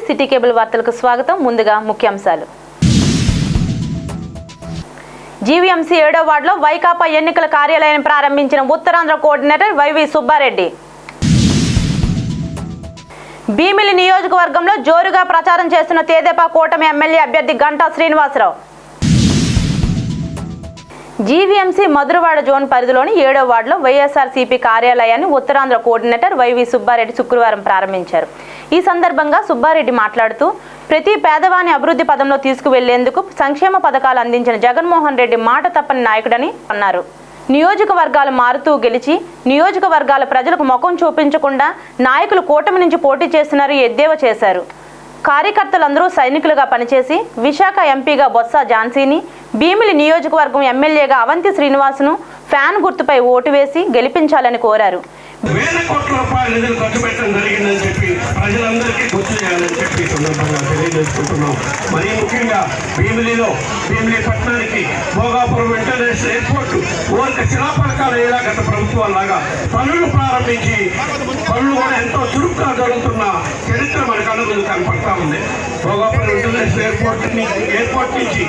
City cable వార్తలకు స్వాగతం. ముందుగా ముఖ్యాంశాలు. జీవీఎంసీ 7వ వార్డులో వైకాపా ఎన్నికల కార్యాలయాన్ని ప్రారంభించిన ఉత్తరాంధ్ర కోఆర్డినేటర్ వైవి సుబ్బారెడ్డి. భీమిలి నియోజకవర్గంలో జోరుగా ప్రచారం చేస్తున్న తెదేపా కూటమి ఎమ్మెల్యే అభ్యర్థి గంటా శ్రీనివాసరావు. జీవీఎంసీ మధురవాడ జోన్ పరిధిలోని 7వ వార్డులో వైఎస్ఆర్సీపీ కార్యాలయాన్ని ఉత్తరాంధ్ర కోఆర్డినేటర్ వైవి సుబ్బారెడ్డి శుక్రవారం ప్రారంభించారు. ఈ సందర్భంగా సుబ్బారెడ్డి మాట్లాడుతూ ప్రతి పేదవాని అభివృద్ధి పదంలో తీసుకువెళ్లేందుకు సంక్షేమ పథకాలు అందించిన జగన్మోహన్ రెడ్డి మాట తప్పని నాయకుడని అన్నారు. నియోజకవర్గాలు మారుతూ గెలిచి నియోజకవర్గాల ప్రజలకు ముఖం చూపించకుండా నాయకులు కూటమి నుంచి పోటీ చేస్తున్నారు ఎద్దేవా చేశారు. కార్యకర్తలందరూ సైనికులుగా పనిచేసి విశాఖ ఎంపీగా బొత్స ఝాన్సీని, భీమిలి నియోజకవర్గం ఎమ్మెల్యేగా అవంతి శ్రీనివాసును ఫ్యాన్ గుర్తుపై ఓటు వేసి గెలిపించాలని కోరారు. వేల కోట్ల రూపాయల నిధులు ఖర్చు పెట్టడం జరిగిందని చెప్పి ప్రజలందరికీ గుర్తు చేయాలని చెప్పి సందర్భంగా తెలియజేసుకుంటున్నాం. మరీ ముఖ్యంగా భీమిలి పట్టణానికి భోగాపురం ఇంటర్నేషనల్ ఎయిర్పోర్ట్ ఊరికి శిలాపలకాలు అయ్యేలా గత ప్రభుత్వం లాగా పనులు ప్రారంభించి పనులు కూడా ఎంతో చురుగ్గా జరుగుతున్న చరిత్ర మన కళ్ళ ముందు కనపడతా ఉంది. భోగాపురం ఇంటర్నేషనల్ ఎయిర్పోర్ట్ నుంచి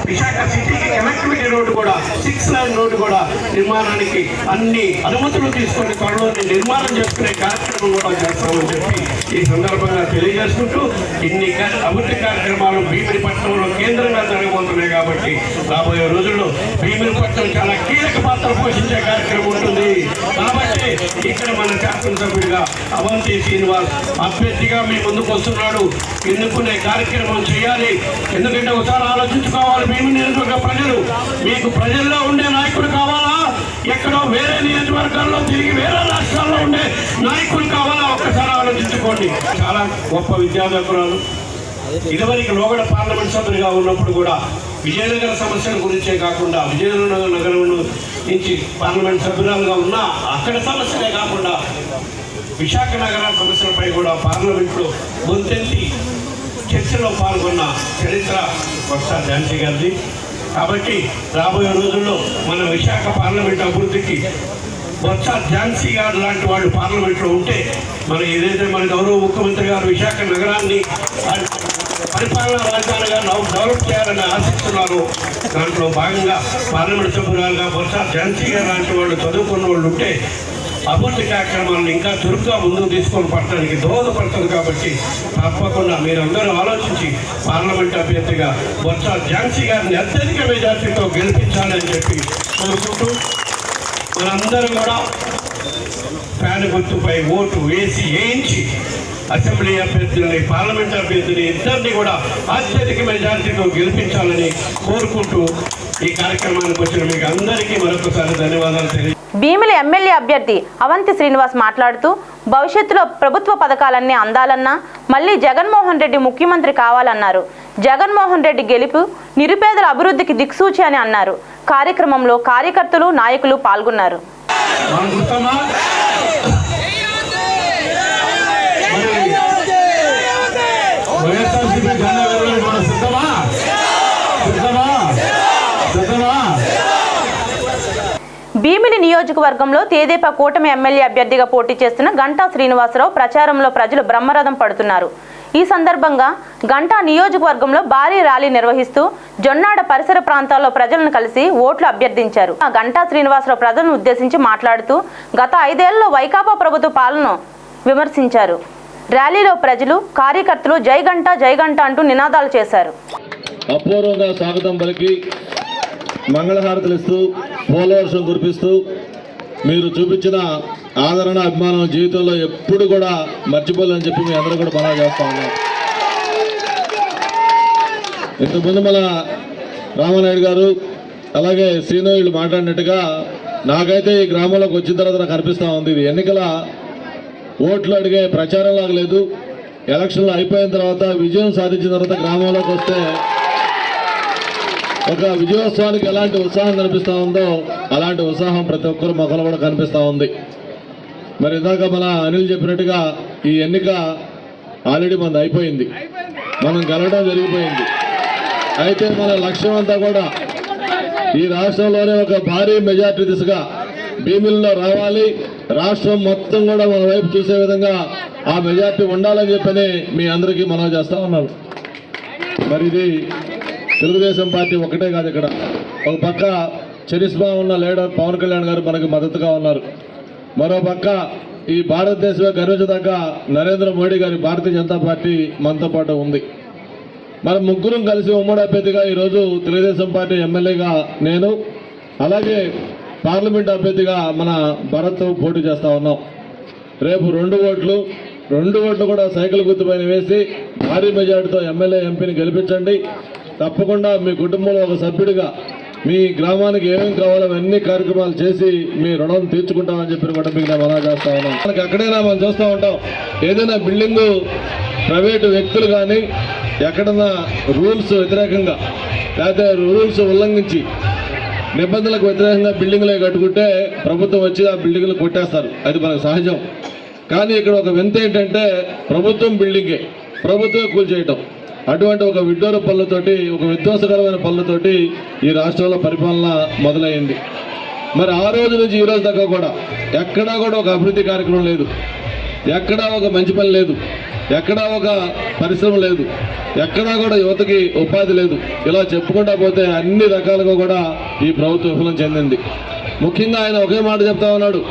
విశాఖ సిటీకి కనెక్టివిటీ రోడ్డు కూడా 6 లైన్ రోడ్డు కూడా నిర్మాణానికి అన్ని అనుమతులు తీసుకొని త్వరలో నిర్మాణం చేసుకునే కార్యక్రమం కూడా చేస్తామని చెప్పి ఈ సందర్భంగా తెలియజేసుకుంటూ ఇన్ని అభివృద్ధి కార్యక్రమాలు భీమిలి పట్టణంలో కేంద్రంగా జరగబోతున్నాయి కాబట్టి రాబోయే రోజుల్లో భీమిలి పట్టణం చాలా కీలక పాత్ర పోషించే కార్యక్రమం ఉంటుంది. కాబట్టి ఇక్కడ మన శాసనసభ్యుడిగా అవంతి శ్రీనివాస్ అభ్యర్థిగా మీ ముందుకు వస్తున్నాడు. ఎన్నుకునే కార్యక్రమం చేయాలి. ఎందుకంటే ఒకసారి ఆలోచించుకోవాలి. భీమిలి నియోజకవర్గ ప్రజలు మీకు ప్రజల్లో ఉండే నాయకుడు కావాలా, ఎక్కడో వేరే నియోజకవర్గాల్లో తిరిగి వేరే రాష్ట్రాల్లో ఉండే నాయకులు కావాలా, ఒక్కసారి ఆలోచించుకోండి. చాలా గొప్ప విద్యావేత్తరాలు. ఇదివరకు లోగడ పార్లమెంట్ సభ్యులుగా ఉన్నప్పుడు కూడా విజయనగర సమస్యల గురించే కాకుండా విజయనగర నగరం నుంచి పార్లమెంట్ సభ్యురాలుగా ఉన్న అక్కడ సమస్యలే కాకుండా విశాఖ నగర సమస్యలపై కూడా పార్లమెంట్లో గొంతెత్తి చర్చలో పాల్గొన్న చరిత్ర బొత్స ఝాన్సీ గారిది. కాబట్టి రాబోయే రోజుల్లో మన విశాఖ పార్లమెంట్ అభివృద్ధికి బొత్స ఝాన్సీ గారు లాంటి వాళ్ళు పార్లమెంట్లో ఉంటే మనం ఏదైతే మన గౌరవ ముఖ్యమంత్రి గారు విశాఖ నగరాన్ని పరిపాలనా రాజధానిగా డెవలప్ చేయాలని ఆశిస్తున్నారు. దాంట్లో భాగంగా పార్లమెంట్ సభ్యురాలుగా బొత్స ఝాన్సీ గారు లాంటి వాళ్ళు చదువుకున్న వాళ్ళు ఉంటే అభివృద్ధి కార్యక్రమాలను ఇంకా చురుగ్గా ముందుకు తీసుకొని పడటానికి దోహదపడుతుంది. కాబట్టి తప్పకుండా మీరందరూ ఆలోచించి పార్లమెంట్ అభ్యర్థిగా బొత్స ఝాన్సీ గారిని అత్యధిక మెజార్టీతో గెలిపించాలని చెప్పి కోరుకుంటూ మనందరం కూడా ఫ్యాన్ గుర్తుపై ఓటు వేయించి అసెంబ్లీ అభ్యర్థులని పార్లమెంట్ అభ్యర్థిని ఇద్దరిని కూడా అత్యధిక మెజార్టీతో గెలిపించాలని కోరుకుంటూ ఈ కార్యక్రమానికి వచ్చిన మీకు అందరికీ మరొకసారి ధన్యవాదాలు తెలియ. భీమిలి ఎమ్మెల్యే అభ్యర్థి అవంతి శ్రీనివాస్ మాట్లాడుతూ భవిష్యత్తులో ప్రభుత్వ పథకాలన్నీ అందాలన్నా మళ్ళీ జగన్మోహన్ రెడ్డి ముఖ్యమంత్రి కావాలన్నారు. జగన్మోహన్ రెడ్డి గెలుపు నిరుపేదల అభివృద్ధికి దిక్సూచి అని అన్నారు. కార్యక్రమంలో కార్యకర్తలు నాయకులు పాల్గొన్నారు. భీమిలి నియోజకవర్గంలో తెదేపా కూటమి ఎమ్మెల్యే అభ్యర్థిగా పోటీ చేస్తున్న గంటా శ్రీనివాసరావు ప్రచారంలో ప్రజలు బ్రహ్మరథం పడుతున్నారు. ఈ సందర్భంగా గంటా నియోజకవర్గంలో భారీ ర్యాలీ నిర్వహిస్తూ జొన్నాడ పరిసర ప్రాంతాల్లో ప్రజలను కలిసి ఓట్లు అభ్యర్థించారు. గంటా శ్రీనివాసరావు ప్రజలను ఉద్దేశించి మాట్లాడుతూ గత 5 ఏళ్లలో వైకాపా ప్రభుత్వ పాలనను విమర్శించారు. ర్యాలీలో ప్రజలు కార్యకర్తలు జై గంటా అంటూ నినాదాలు చేశారు. అపూర్వంగా స్వాగతం పలికి మంగళహారతులు ఇస్తూ పూలవర్షం కురిపిస్తూ మీరు చూపించిన ఆదరణ అభిమానం జీవితంలో ఎప్పుడు కూడా మర్చిపోలేని చెప్పి మీ అందరూ కూడా బాగా చేస్తా ఉన్నారు. ఇంతకుముందు మన రామానాయుడు గారు అలాగే శ్రీను వీళ్ళు మాట్లాడినట్టుగా నాకైతే ఈ గ్రామంలోకి వచ్చిన తర్వాత నాకు అనిపిస్తూ ఉంది, ఇది ఎన్నికల ఓట్లు అడిగే ప్రచారంలాగా లేదు. ఎలక్షన్లు అయిపోయిన తర్వాత విజయం సాధించిన తర్వాత గ్రామంలోకి వస్తే ఒక విజయోత్సవానికి ఎలాంటి ఉత్సాహం కనిపిస్తూ ఉందో అలాంటి ఉత్సాహం ప్రతి ఒక్కరు మొక్కలు కూడా కనిపిస్తూ ఉంది. మరి ఇందాక మన అనిల్ చెప్పినట్టుగా ఈ ఎన్నిక ఆల్రెడీ మనది అయిపోయింది, మనం గెలవడం జరిగిపోయింది. అయితే మన లక్ష్యం అంతా కూడా ఈ రాష్ట్రంలోనే ఒక భారీ మెజార్టీ దిశగా భీమిలిలో రావాలి. రాష్ట్రం మొత్తం కూడా మన వైపు చూసే విధంగా ఆ మెజార్టీ ఉండాలని చెప్పని మీ అందరికీ మనవి చేస్తా ఉన్నాను. మరి ఇది తెలుగుదేశం పార్టీ ఒకటే కాదు, ఇక్కడ ఒక పక్క చరిస్మా ఉన్న లీడర్ పవన్ కళ్యాణ్ గారు మనకు మద్దతుగా ఉన్నారు. మరో పక్క ఈ భారతదేశమే గర్వించదగ్గ నరేంద్ర మోడీ గారి భారతీయ జనతా పార్టీ మనతో పాటు ఉంది. మరి ముగ్గురం కలిసి ఉమ్మడి అభ్యర్థిగా ఈరోజు తెలుగుదేశం పార్టీ ఎమ్మెల్యేగా నేను, అలాగే పార్లమెంట్ అభ్యర్థిగా మన భరత్ పోటీ చేస్తూ ఉన్నాం. రేపు 2 ఓట్లు కూడా సైకిల్ గుర్తుపైన వేసి భారీ మెజార్టీతో ఎమ్మెల్యే ఎంపీని గెలిపించండి. తప్పకుండా మీ కుటుంబంలో ఒక సభ్యుడిగా మీ గ్రామానికి ఏమేమి కావాలో అన్ని కార్యక్రమాలు చేసి మీ రుణం తీర్చుకుంటామని చెప్పి కూడా మీకు నేను మనవి చేస్తా ఉన్నాను. మనకి ఎక్కడైనా మనం చూస్తూ ఉంటాం, ఏదైనా బిల్డింగు ప్రైవేటు వ్యక్తులు కానీ ఎక్కడన్నా రూల్స్ వ్యతిరేకంగా లేకపోతే రూల్స్ ఉల్లంఘించి నిబంధనలకు వ్యతిరేకంగా బిల్డింగ్లే కట్టుకుంటే ప్రభుత్వం వచ్చి ఆ బిల్డింగ్లు కొట్టేస్తారు. అది మనకు సహజం. కానీ ఇక్కడ ఒక వింత ఏంటంటే ప్రభుత్వం బిల్డింగే, ప్రభుత్వమే కూల్చేయటం. అటువంటి ఒక విడ్డూర పనులతోటి, ఒక విధ్వంసకరమైన పనులతోటి ఈ రాష్ట్రంలో పరిపాలన మొదలైంది. మరి ఆ రోజు నుంచి ఈ రోజు దాకా కూడా ఎక్కడా కూడా ఒక అభివృద్ధి కార్యక్రమం లేదు, ఎక్కడా ఒక మంచి పని లేదు, ఎక్కడా ఒక పరిశ్రమ లేదు, ఎక్కడా కూడా యువతకి ఉపాధి లేదు. ఇలా చెప్పుకుంటా పోతే అన్ని రకాలుగా కూడా ఈ ప్రభుత్వం విఫలం చెందింది. ముఖ్యంగా ఆయన ఒకే మాట చెప్తా ఉన్నాడు,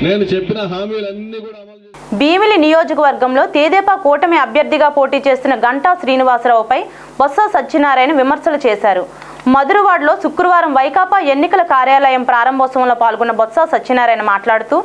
నేను చెప్పిన హామీలన్నీ కూడా అమలు చేస్తాను. భీమిలి నియోజకవర్గంలో తెదేపా కూటమి అభ్యర్థిగా పోటీ చేస్తున్న గంటా శ్రీనివాసరావుపై బొత్స సత్యనారాయణ విమర్శలు చేశారు. మధురవాడలో శుక్రవారం వైకాపా ఎన్నికల కార్యాలయం ప్రారంభోత్సవంలో పాల్గొన్న బొత్స సత్యనారాయణ మాట్లాడుతూ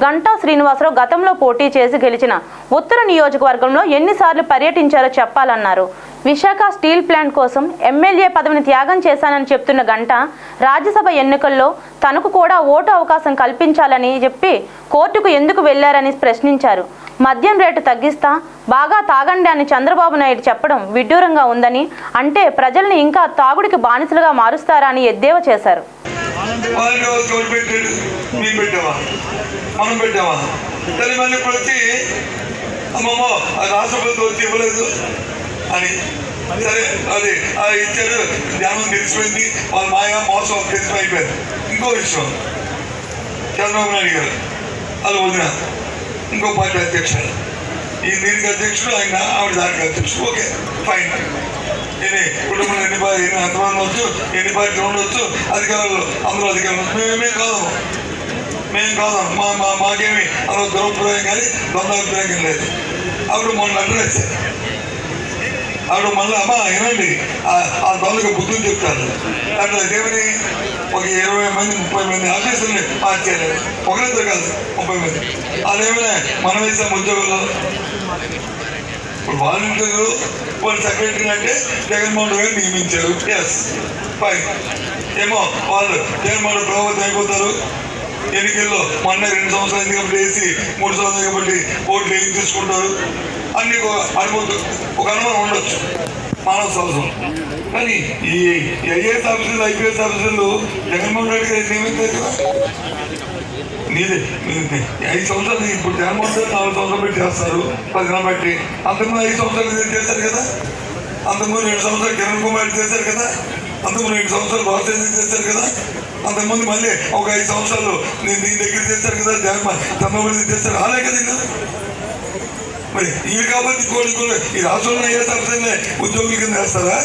గంటా శ్రీనివాసరావు గతంలో పోటీ చేసి గెలిచిన ఉత్తర నియోజకవర్గంలో ఎన్నిసార్లు పర్యటించారో చెప్పాలన్నారు. విశాఖ స్టీల్ ప్లాంట్ కోసం ఎమ్మెల్యే పదవిని త్యాగం చేశానని చెప్తున్న గంటా రాజ్యసభ ఎన్నికల్లో తనకు కూడా ఓటు అవకాశం కల్పించాలని చెప్పి కోర్టుకు ఎందుకు వెళ్లారని ప్రశ్నించారు. మద్యం రేటు తగ్గిస్తా, బాగా తాగండి అని చంద్రబాబు నాయుడు చెప్పడం విడ్డూరంగా ఉందని, అంటే ప్రజల్ని ఇంకా తాగుడికి బానిసలుగా మారుస్తారా అని ఎద్దేవా చేశారు. సరే అది ఇచ్చారు, ధ్యానం తెలిసిపోయింది, వాళ్ళ మాయా మోసం తెలిసిపోయిపోయారు. ఇంకో విషయం, చంద్రబాబు నాయుడు గారు వాళ్ళు వదిన ఇంకో పార్టీ అధ్యక్షుడు, ఈ దీనికి అధ్యక్షుడు, ఆయన ఆవిడ దానికి అధ్యక్షుడు. Okay fine. కుటుంబంలో ఎంతమంది ఉండొచ్చు, ఎన్ని పార్టీలు ఉండొచ్చు, అధికారులు అందరూ అధికారులు. మేము కాదు మాకేమి అందులో దురభిప్రాయం కానీ ద్వంద్వాభిప్రాయం లేదు. అప్పుడు మొన్న అడ్రస్ ఆవిడ మళ్ళీ అమ్మ ఏనండి ఆ దొంగకు బుద్ధులు చెప్తారు. అట్లా ఏమని ఒక 20 మంది 30 మంది ఆఫీసుల్ని మార్చారు. ఒకరిద్దరు కాదు, 30 మంది. అదేమైనా మనం వేసాం ఉద్యోగులు. ఇప్పుడు వాలంటీర్లు వాళ్ళు సెక్రటరీ అంటే జగన్మోహన్ రెడ్డి గారు నియమించారు. Yes fine. ఏమో వాళ్ళు జగన్మోహన్ రెడ్డి ప్రభుత్వం అయిపోతారు. ఎన్నికల్లో మొన్న 2 సంవత్సరాలు ఎన్నికలు వేసి 3 సంవత్సరాలు కాబట్టి ఓట్లు ఏం తీసుకుంటారు అన్ని అనుభూతి ఒక అనుమానం ఉండొచ్చు, మానవ సహజం. కానీ ఈ ఐఏఎస్ ఆఫీసర్లు ఐపీఎస్ ఆఫీసర్లు జగన్మోహన్ రెడ్డి గారు నియమించారు కదా. నీదే 5 సంవత్సరాలు ఇప్పుడు జగన్మోహన్ రెడ్డి 4 సంవత్సరాలు పెట్టి చేస్తారు 10 నెలలు బట్టి. అంతకుముందు 5 సంవత్సరాలు చేశారు కదా, అంతకుముందు 2 సంవత్సరాలు కిరణ్ కుమార్ చేశారు కదా, అంతకుముందు 2 సంవత్సరాలు బాగా చేశారు కదా, అంతకుముందు మళ్ళీ ఒక 5 సంవత్సరాలు నేను నీ దగ్గర చేశారు కదా, చంద్రబాబు చేశారు. అలాగే కదా మరి ఇవి కాబట్టి కూడా ఈ రాష్ట్రంలో ఏ సంస్థనే ఉద్యోగుల కింద వేస్తారా?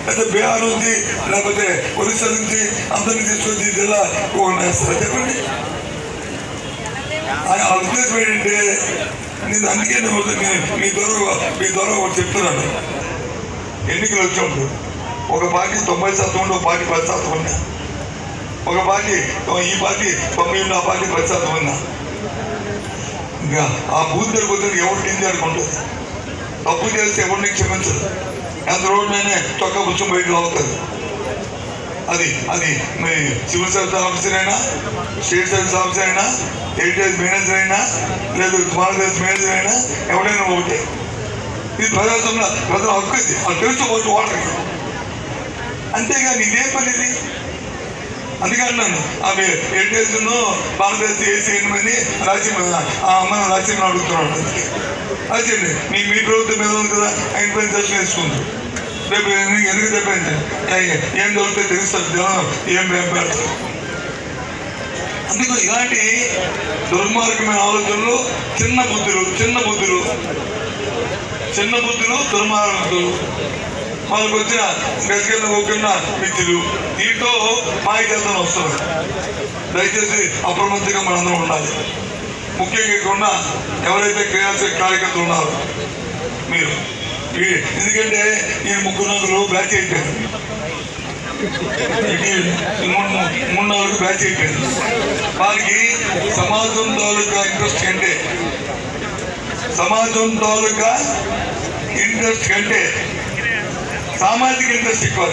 అయితే బీహార్ నుంచి లేకపోతే ఒరిస్సా నుంచి అందరినీ తీసుకొచ్చి జిల్లా వేస్తారా? చెప్పండి. ఆ ఉద్దేశం ఏంటంటే నేను అందుకే మీ ద్వారా ఒకటి చెప్తున్నాను. ఎన్నికలు వచ్చినప్పుడు ఒక పార్టీ 90% ఉండి ఒక పార్టీ 10% ఉన్నా, ఒక పార్టీ ఈ పార్టీ 90 ఆ పార్టీ 10% ఉన్నా, ఇంకా ఆ బూత్ దగ్గరకు వచ్చి ఎవరు టీంది అనుకుంటుంది. తప్పు చేస్తే ఎవరిని క్షమించదు. ఎంత రోడ్డునే చొక్కా పుచ్చం బయటలో అవుతుంది. అది మీ సివిల్ సర్వీస్ ఆఫీసర్ అయినా, స్టేట్ సర్వీస్ ఆఫీసర్ అయినా, హెరిటేజ్ మేనేజర్ అయినా, లేదు స్మాల్ బిజినెస్ మేనేజర్ అయినా, ఎవరైనా ఒకటే. ఇది ప్రజాస్వామ్య ప్రజల హక్కు. ఇది అది తెలుసుకోవచ్చు వాళ్ళకి. అంతేగాని ఇదే పని ఇది. అందుకే అన్నాను ఆమె హెరిటేజ్ను భారతదేశ ఏసీ ఎనిమిది మనం రాజ్యం అడుగుతున్నాడు. రాసేయండి. మీ ప్రభుత్వం మీద ఉంది కదా, ఆయన పైన దర్శనం వేసుకుంది. రేపు ఎందుకు చెప్పండి ఏం దొరికితే తెలుస్తుంది, జనం ఏం పెడతారు. అందుకు ఇలాంటి దుర్మార్గమైన ఆలోచనలు, చిన్న బుద్ధులు దుర్మార్గులు, మనకు వచ్చిన గజగన్న ఒక్కన్న మిత్రులు, దీంతో మాయకల్తనం వస్తుంది. దయచేసి అప్రమత్తంగా మనందరం ఉండాలి. ముఖ్యంగా ఇక్కడ ఎవరైతే క్రియాశీల కార్యకర్తలు ఉన్నారో మీరు, ఎందుకంటే ఈ 3-4 బ్యాచ్ అయిపోయారు, 3-4 బ్యాచ్ అయిపోయారు. వారికి సమాజం తాలూకా ఇంట్రెస్ట్ కంటే సామాజిక ఇంట్రెస్ట్ ఎక్కువ.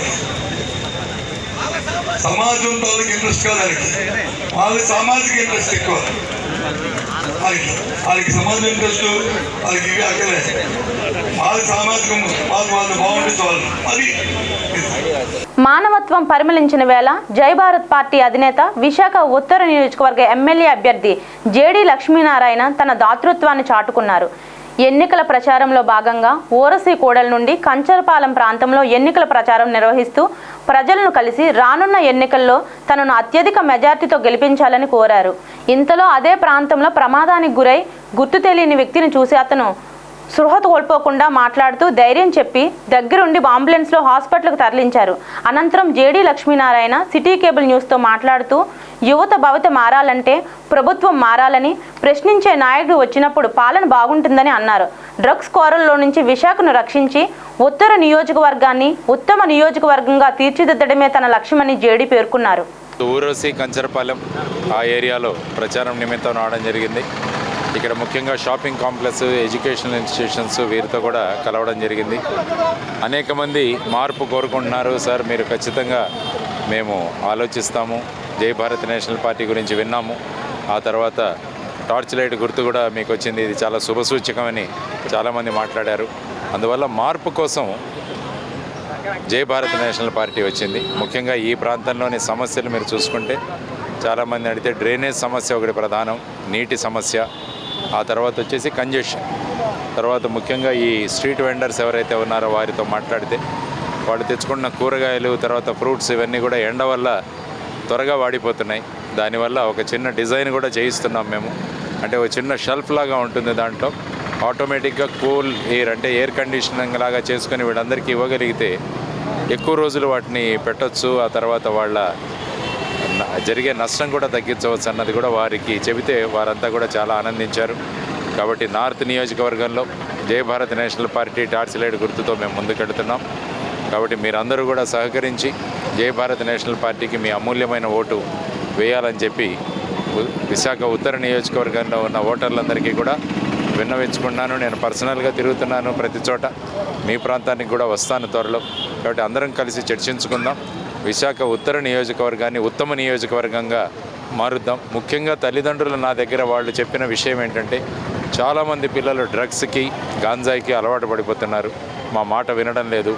సమాజం తాలూకా ఇంట్రెస్ట్ కాదు వాళ్ళకి సామాజిక ఇంట్రెస్ట్ ఎక్కువ. వాళ్ళకి సమాజం ఇంట్రెస్ట్ వాళ్ళకి ఇవి అక్కలే. వాళ్ళ సామాజికం వాళ్ళు బాగుంటే చాలు. అది మానవత్వం పరిమళించిన వేళ జై భారత్ పార్టీ అధినేత విశాఖ ఉత్తర నియోజకవర్గ ఎమ్మెల్యే అభ్యర్థి జేడి లక్ష్మీనారాయణ తన దాతృత్వాన్ని చాటుకున్నారు. ఎన్నికల ప్రచారంలో భాగంగా ఊరసి కూడల నుండి కంచరపాలెం ప్రాంతంలో ఎన్నికల ప్రచారం నిర్వహిస్తూ ప్రజలను కలిసి రానున్న ఎన్నికల్లో తనను అత్యధిక మెజార్టీతో గెలిపించాలని కోరారు. ఇంతలో అదే ప్రాంతంలో ప్రమాదానికి గురై గుర్తు తెలియని వ్యక్తిని చూసి అతను స్పృహ కోల్పోకుండా మాట్లాడుతూ ధైర్యం చెప్పి దగ్గరుండి అంబులెన్స్లో హాస్పిటల్కు తరలించారు. అనంతరం జేడీ లక్ష్మీనారాయణ సిటీ కేబుల్ న్యూస్తో మాట్లాడుతూ యువత భవిత మారాలంటే ప్రభుత్వం మారాలని, ప్రశ్నించే నాయకుడు వచ్చినప్పుడు పాలన బాగుంటుందని అన్నారు. డ్రగ్స్ కోరల్లో నుంచి విశాఖను రక్షించి ఉత్తర నియోజకవర్గాన్ని ఉత్తమ నియోజకవర్గంగా తీర్చిదిద్దడమే తన లక్ష్యమని జేడీ పేర్కొన్నారు. ఊరసి కంచరపాలెం ఆ ఏరియాలో ప్రచారం నిమిత్తం రావడం జరిగింది. ఇక్కడ ముఖ్యంగా షాపింగ్ కాంప్లెక్స్, ఎడ్యుకేషనల్ ఇన్స్టిట్యూషన్స్ వీరితో కూడా కలవడం జరిగింది. అనేక మంది మార్పు కోరుకుంటున్నారు. సార్ మీరు ఖచ్చితంగా మేము ఆలోచిస్తాము, జై భారత్ నేషనల్ పార్టీ గురించి విన్నాము, ఆ తర్వాత టార్చ్ లైట్ గుర్తు కూడా మీకు వచ్చింది, ఇది చాలా శుభసూచకమని చాలామంది మాట్లాడారు. అందువల్ల మార్పు కోసం జై భారత్ నేషనల్ పార్టీ వచ్చింది. ముఖ్యంగా ఈ ప్రాంతంలోని సమస్యలు మీరు చూసుకుంటే చాలామంది అడిగితే డ్రైనేజ్ సమస్య ఒకటి ప్రధానం, నీటి సమస్య, ఆ తర్వాత వచ్చేసి కంజెషన్, తర్వాత ముఖ్యంగా ఈ స్ట్రీట్ వెండర్స్ ఎవరైతే ఉన్నారో వారితో మాట్లాడితే వాళ్ళు తెచ్చుకున్న కూరగాయలు, తర్వాత ఫ్రూట్స్ ఇవన్నీ కూడా ఎండ వల్ల త్వరగా వాడిపోతున్నాయి. దానివల్ల ఒక చిన్న డిజైన్ కూడా చేయిస్తున్నాం మేము. అంటే ఒక చిన్న షెల్ఫ్ లాగా ఉంటుంది, దాంట్లో ఆటోమేటిక్గా కూల్ ఎయిర్ అంటే ఎయిర్ కండిషనింగ్ లాగా చేసుకొని వీళ్ళందరికీ ఇవ్వగలిగితే ఎక్కువ రోజులు వాటిని పెట్టొచ్చు, ఆ తర్వాత వాళ్ళ జరిగే నష్టం కూడా తగ్గించవచ్చు అన్నది కూడా వారికి చెబితే వారంతా కూడా చాలా ఆనందించారు. కాబట్టి నార్త్ నియోజకవర్గంలో జై Bharat national party torch light గుర్తుతో మేము ముందుకెళ్తున్నాం. కాబట్టి మీరందరూ కూడా సహకరించి జై భారత్ నేషనల్ పార్టీకి మీ అమూల్యమైన ఓటు వేయాలని చెప్పి విశాఖ ఉత్తర నియోజకవర్గంలో ఉన్న ఓటర్లందరికీ కూడా విన్నవించుకున్నాను. నేను పర్సనల్గా తిరుగుతున్నాను ప్రతి చోట, మీ ప్రాంతానికి కూడా వస్తాను త్వరలో. కాబట్టి అందరం కలిసి చర్చించుకుందాం, విశాఖ ఉత్తర నియోజకవర్గాన్ని ఉత్తమ నియోజకవర్గంగా మారుద్దాం. ముఖ్యంగా తల్లిదండ్రులు నా దగ్గర వాళ్ళు చెప్పిన విషయం ఏంటంటే చాలామంది పిల్లలు డ్రగ్స్కి, గాంజాయికి అలవాటు పడిపోతున్నారు, మా మాట వినడం లేదు,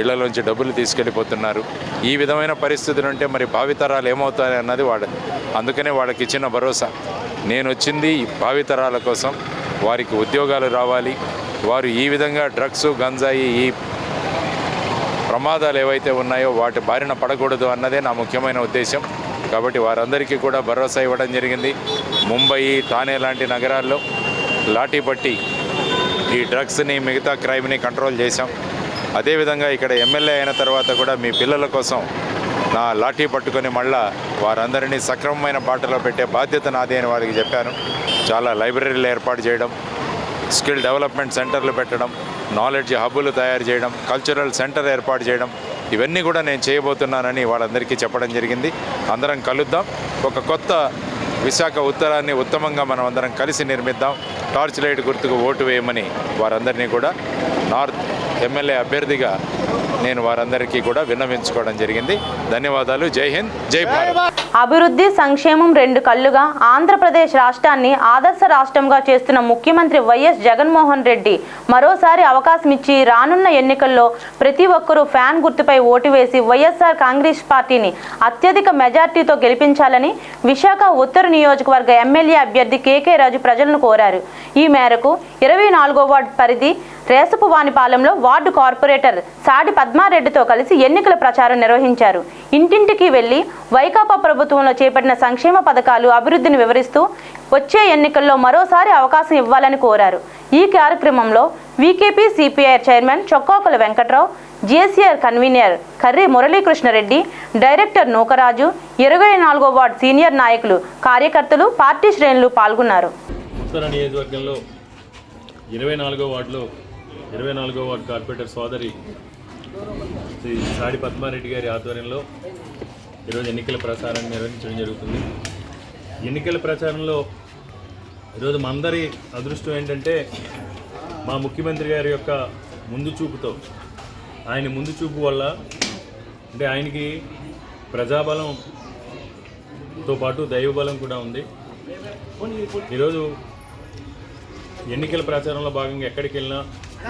ఇళ్లలోంచి డబ్బులు తీసుకెళ్ళిపోతున్నారు. ఈ విధమైన పరిస్థితులు ఉంటే మరి భావితరాలు ఏమవుతాయి అన్నది అందుకనే వాళ్ళకి ఇచ్చిన భరోసా. నేను వచ్చింది భావితరాల కోసం, వారికి ఉద్యోగాలు రావాలి, వారు ఈ విధంగా డ్రగ్స్, గంజాయి, ఈ ప్రమాదాలు ఏవైతే ఉన్నాయో వాటి బారిన పడకూడదు అన్నదే నా ముఖ్యమైన ఉద్దేశం. కాబట్టి వారందరికీ కూడా భరోసా ఇవ్వడం జరిగింది. ముంబై, ఠానే లాంటి నగరాల్లో లాఠీ పట్టి ఈ డ్రగ్స్ని, మిగతా క్రైమ్ని కంట్రోల్ చేశాం. అదేవిధంగా ఇక్కడ ఎమ్మెల్యే అయిన తర్వాత కూడా మీ పిల్లల కోసం నా లాఠీ పట్టుకొని మళ్ళా వారందరినీ సక్రమమైన బాటలో పెట్టే బాధ్యత నాది అని వారికి చెప్పాను. చాలా లైబ్రరీలు ఏర్పాటు చేయడం, స్కిల్ డెవలప్మెంట్ సెంటర్లు పెట్టడం, నాలెడ్జ్ హబ్బులు తయారు చేయడం, కల్చరల్ సెంటర్ ఏర్పాటు చేయడం, ఇవన్నీ కూడా నేను చేయబోతున్నానని వాళ్ళందరికీ చెప్పడం జరిగింది. అందరం కలుద్దాం, ఒక కొత్త విశాఖ ఉత్తరాన్ని ఉత్తమంగా మనం అందరం కలిసి నిర్మిద్దాం. టార్చ్ లైట్ గుర్తుకు ఓటు వేయమని వారందరినీ కూడా నార్త్ ఎమ్మెల్యే అభ్యర్థిగా నేను వారందరికీ కూడా విన్నవించుకోవడం జరిగింది. ధన్యవాదాలు. జై హింద్, జై భారత్. అభివృద్ధి, సంక్షేమం రెండు కళ్ళుగా ఆంధ్రప్రదేశ్ రాష్ట్రాన్ని ఆదర్శ రాష్ట్రంగా చేస్తున్న ముఖ్యమంత్రి వైఎస్ జగన్మోహన్ రెడ్డి మరోసారి అవకాశం ఇచ్చి రానున్న ఎన్నికల్లో ప్రతి ఒక్కరూ ఫ్యాన్ గుర్తుపై ఓటు వేసి వైఎస్ఆర్ కాంగ్రెస్ పార్టీని అత్యధిక మెజార్టీతో గెలిపించాలని విశాఖ ఉత్తర నియోజకవర్గ ఎమ్మెల్యే అభ్యర్థి కేకే రాజు ప్రజలను కోరారు. ఈ మేరకు 24వ వార్డు పరిధి రేసపువానిపాలెంలో వార్డు కార్పొరేటర్ సాడి పద్మారెడ్డితో కలిసి ఎన్నికల ప్రచారం నిర్వహించారు. ఇంటింటికి వెళ్లి వైకాపా ప్రభుత్వంలో చేపట్టిన సంక్షేమ పథకాలు, అభివృద్ధిని వివరిస్తూ వచ్చే ఎన్నికల్లో మరోసారి అవకాశం ఇవ్వాలని కోరారు. ఈ కార్యక్రమంలో VKP CPI chairman Chokkakula Venkatrao, JCR convener Karri Muralikrishnareddy, director Nookaraju, 24వ వార్డు సీనియర్ నాయకులు, కార్యకర్తలు, పార్టీ శ్రేణులు పాల్గొన్నారు. ఉత్తర నియోజకవర్గంలో 24వ వార్డులో 24వ వార్డు కార్పొరేటర్ సోదరి శ్రీ సాడి పద్మారెడ్డి గారి ఆధ్వర్యంలో ఈరోజు ఎన్నికల ప్రచారాన్ని నిర్వహించడం జరుగుతుంది. ఎన్నికల ప్రచారంలో ఈరోజు మనందరి అదృష్టం ఏంటంటే మా ముఖ్యమంత్రి గారి యొక్క ముందు చూపుతో, ఆయన ముందు చూపు వల్ల అంటే ఆయనకి ప్రజాబలంతో పాటు దైవబలం కూడా ఉంది. ఈరోజు ఎన్నికల ప్రచారంలో భాగంగా ఎక్కడికి వెళ్ళినా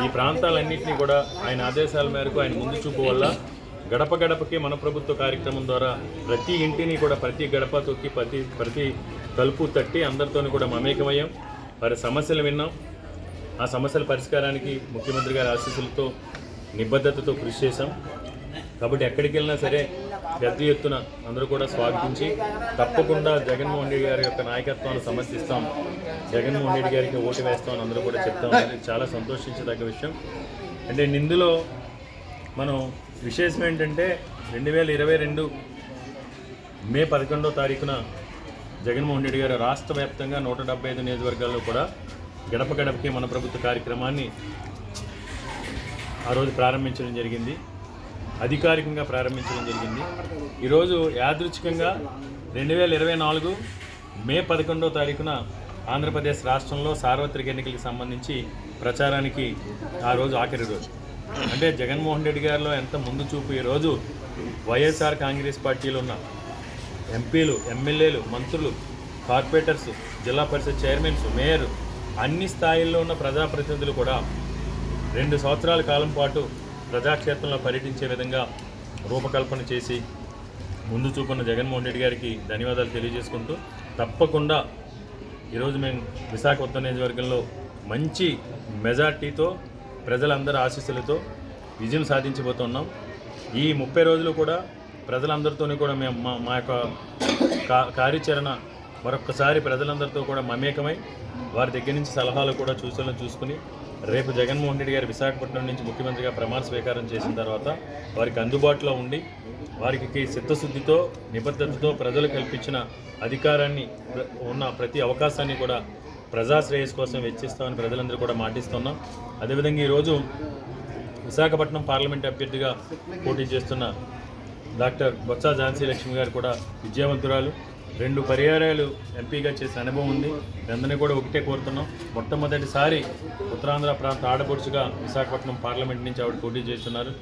ఈ ప్రాంతాలన్నింటినీ కూడా ఆయన ఆదేశాల మేరకు, ఆయన ముందు చూపు వల్ల గడప గడపకి మన ప్రభుత్వ కార్యక్రమం ద్వారా ప్రతి ఇంటిని కూడా, ప్రతి గడప తొక్కి, ప్రతి తలుపు తట్టి అందరితోనూ కూడా మమేకమయ్యాం. వారి సమస్యలు విన్నాం. ఆ సమస్యల పరిష్కారానికి ముఖ్యమంత్రి గారి ఆశీస్సులతో, నిబద్ధతతో కృషి చేశాం. కాబట్టి ఎక్కడికి వెళ్ళినా సరే పెద్ద ఎత్తున అందరూ కూడా స్వాగతించి తప్పకుండా జగన్మోహన్ రెడ్డి గారి యొక్క నాయకత్వాన్ని సమర్థిస్తాం, జగన్మోహన్ రెడ్డి గారికి ఓటు వేస్తామని అందరూ కూడా చెప్తాం. అనేది చాలా సంతోషించదగ్గ విషయం. అంటే ఇందులో మనం విశేషం ఏంటంటే 2022 మే 11వ తారీఖున జగన్మోహన్ రెడ్డి గారు రాష్ట్ర వ్యాప్తంగా 175 నియోజకవర్గాల్లో కూడా గడప గడపకి మన ప్రభుత్వ కార్యక్రమాన్ని ఆ రోజు ప్రారంభించడం జరిగింది, అధికారికంగా ప్రారంభించడం జరిగింది. ఈరోజు యాదృచ్ఛికంగా 2024 మే 11వ తారీఖున ఆంధ్రప్రదేశ్ రాష్ట్రంలో సార్వత్రిక ఎన్నికలకు సంబంధించి ప్రచారానికి ఆ రోజు ఆఖరి రోజు. అంటే జగన్మోహన్ రెడ్డి గారిలో ఎంత ముందు చూపు. ఈరోజు వైఎస్ఆర్ కాంగ్రెస్ పార్టీలో ఉన్న ఎంపీలు, ఎమ్మెల్యేలు, మంత్రులు, కార్పొరేటర్స్, జిల్లా పరిషత్ చైర్మన్స్, మేయర్, అన్ని స్థాయిల్లో ఉన్న ప్రజాప్రతినిధులు కూడా 2 సంవత్సరాల కాలం పాటు ప్రజాక్షేత్రంలో పర్యటించే విధంగా రూపకల్పన చేసి ముందు చూపున్న జగన్మోహన్ రెడ్డి గారికి ధన్యవాదాలు తెలియజేసుకుంటూ, తప్పకుండా ఈరోజు మేము విశాఖ ఉత్తర నియోజకవర్గంలో మంచి మెజార్టీతో, ప్రజలందరి ఆశీస్సులతో విజయం సాధించబోతున్నాం. ఈ 30 రోజులు కూడా ప్రజలందరితోనే కూడా మేము మా యొక్క కార్యాచరణ మరొకసారి ప్రజలందరితో కూడా మమేకమై వారి దగ్గర నుంచి సలహాలు కూడా సూచనలు చూసుకుని రేపు జగన్మోహన్ రెడ్డి గారు విశాఖపట్నం నుంచి ముఖ్యమంత్రిగా ప్రమాణ స్వీకారం చేసిన తర్వాత వారికి అందుబాటులో ఉండి వారికి చిత్తశుద్ధితో, నిబద్ధతతో ప్రజలు కల్పించిన అధికారాన్ని, ఉన్న ప్రతి అవకాశాన్ని కూడా ప్రజాశ్రేయస్ కోసం వెచ్చిస్తామని ప్రజలందరూ కూడా మాటిస్తున్నాం. అదేవిధంగా ఈరోజు విశాఖపట్నం పార్లమెంట్ అభ్యర్థిగా పోటీ చేస్తున్న డాక్టర్ బొత్స ఝాన్సీ లక్ష్మి గారు కూడా విజయవంతురాలు. 2 పర్యాయాలు ఎంపీగా చేసిన అనుభవం ఉంది. అందరినీ కూడా ఒకటే కోరుతున్నాం, మొట్టమొదటిసారి ఉత్తరాంధ్ర ప్రాంత ఆడపడుచుగా విశాఖపట్నం పార్లమెంట్ నుంచి ఆవిడ పోటీ చేస్తున్నారు.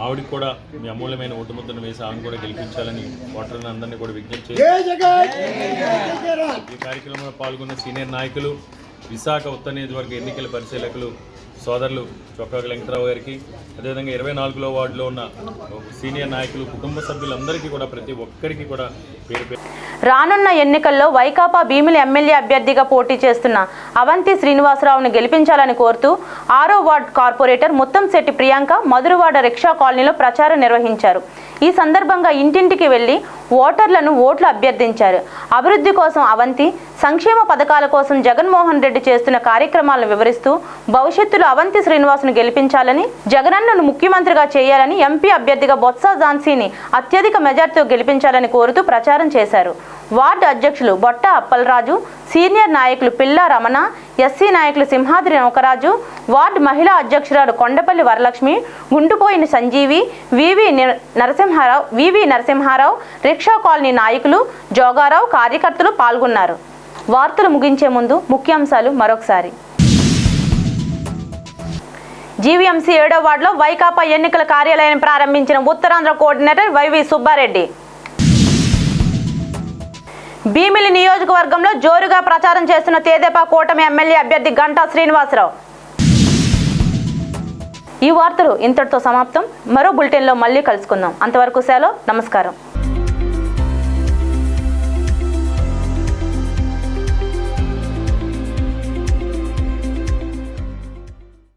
ఆవిడకి కూడా మీ అమూల్యమైన ఓటు ముద్దను వేసి ఆమెను కూడా గెలిపించాలని ఓటర్లను అందరినీ కూడా విజ్ఞప్తి చేశారు. ఈ కార్యక్రమంలో పాల్గొన్న సీనియర్ నాయకులు, విశాఖ ఉత్తర నియోజకవర్గ ఎన్నికల పరిశీలకులు సోదరులు చొక్కాకుల వెంకట్రావు గారికి, అదేవిధంగా 24వ వార్డులో ఉన్న సీనియర్ నాయకులు, కుటుంబ సభ్యులందరికీ కూడా, ప్రతి ఒక్కరికి కూడా పేరు రానున్న ఎన్నికల్లో వైకాపా భీమిలి ఎమ్మెల్యే అభ్యర్థిగా పోటీ చేస్తున్న అవంతి శ్రీనివాసరావును గెలిపించాలని కోరుతూ 6వ ward corporator Muttamsetti Priyanka Madhurawada rickshaw కాలనీలో ప్రచారం నిర్వహించారు. ఈ సందర్భంగా ఇంటింటికి వెళ్లి ఓటర్లను ఓట్లు అభ్యర్థించారు. అభివృద్ధి కోసం అవంతి, సంక్షేమ పథకాల కోసం జగన్మోహన్ రెడ్డి చేస్తున్న కార్యక్రమాలను వివరిస్తూ భవిష్యత్తులో అవంతి శ్రీనివాసును గెలిపించాలని, జగనన్నను ముఖ్యమంత్రిగా చేయాలని, ఎంపీ అభ్యర్థిగా బొత్స ఝాన్సీని అత్యధిక మెజార్టీతో గెలిపించాలని కోరుతూ ప్రచారం చేశారు. వార్డు అధ్యక్షులు బొట్ట అప్పలరాజు, సీనియర్ నాయకులు పిల్లా రమణ, ఎస్సీ నాయకులు సింహాద్రి నౌకరాజు, వార్డు మహిళా అధ్యక్షురాలు కొండపల్లి వరలక్ష్మి, గుండుపోయిన సంజీవి, వివి నరసింహారావు, రిక్షా కాలనీ నాయకులు, జోగారావు, కార్యకర్తలు పాల్గొన్నారు. వార్తలు ముగించే ముందు ముఖ్యాంశాలు మరొకసారి. జీవీఎంసీ 7వ వార్డులో వైకాపా ఎన్నికల కార్యాలయాన్ని ప్రారంభించిన ఉత్తరాంధ్ర కోఆర్డినేటర్ వైవి సుబ్బారెడ్డి. భీమిలి నియోజకవర్గంలో జోరుగా ప్రచారం చేస్తున్న తెదేపా కూటమి ఎమ్మెల్యే అభ్యర్థి గంటా శ్రీనివాసరావు. ఈ వార్తలు ఇంతటితో సమాప్తం. మరో బులెటిన్లో మళ్ళీ కలుసుకుందాం. అంతవరకు సెలవు. నమస్కారం.